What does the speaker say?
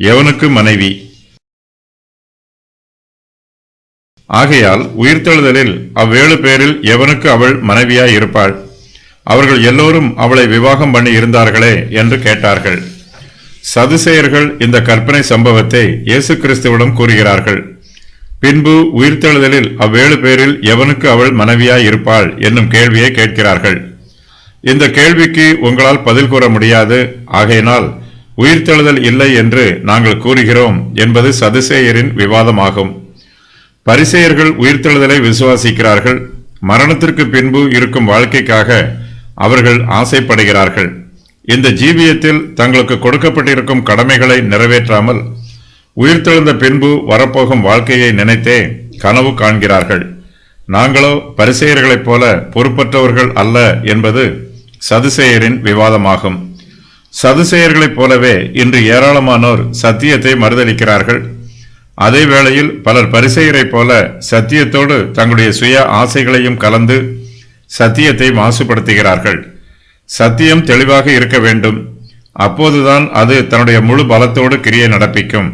எவனுக்கு மனைவி? ஆகையால் உயிர்த்தெழுதலில் அவ்வேழு பேரில் எவனுக்கு அவள் மனைவியாய் இருப்பாள்? அவர்கள் எல்லோரும் அவளை விவாகம் பண்ணி இருந்தார்களே என்று கேட்டார்கள். சதுசேயர்கள் இந்த கற்பனை சம்பவத்தை இயேசு கிறிஸ்துவிடம் கூறுகிறார்கள். பின்பு உயிர்த்தெழுதலில் அவ்வேழு பேரில் எவனுக்கு அவள் மனைவியாய் இருப்பாள் என்னும் கேள்வியை கேட்கிறார்கள். இந்த கேள்விக்கு உங்களால் பதில் கூற முடியாது, ஆகையினால் உயிர்த்தெழுதல் இல்லை என்று நாங்கள் கூறுகிறோம் என்பது சதுசேயரின் விவாதமாகும். பரிசேயர்கள் உயிர்த்தெழுதலை விசுவாசிக்கிறார்கள். மரணத்திற்கு பின்பு இருக்கும் வாழ்க்கைக்காக அவர்கள் ஆசைப்படுகிறார்கள். இந்த ஜீவியத்தில் தங்களுக்கு கொடுக்கப்பட்டிருக்கும் கடமைகளை நிறைவேற்றாமல் உயிர்த்தெழுந்த பின்பு வரப்போகும் வாழ்க்கையை நினைத்தே கனவு காண்கிறார்கள். நாங்களோ பரிசேயர்களைப் போல பொறுப்பற்றவர்கள் அல்ல என்பது சதுசேயரின் விவாதமாகும். சதுசேயர்களைப் போலவே இன்று ஏராளமானோர் சத்தியத்தை மறுதலிக்கிறார்கள். அதே வேளையில் பலர் பரிசேயரைப் போல சத்தியத்தோடு தங்களுடைய சுய ஆசைகளையும் கலந்து சத்தியத்தை மாசுபடுத்துகிறார்கள். சத்தியம் தெளிவாக இருக்க வேண்டும். அப்போதுதான் அது தன்னுடைய முழு பலத்தோடு கிரியை நடப்பிக்கும்.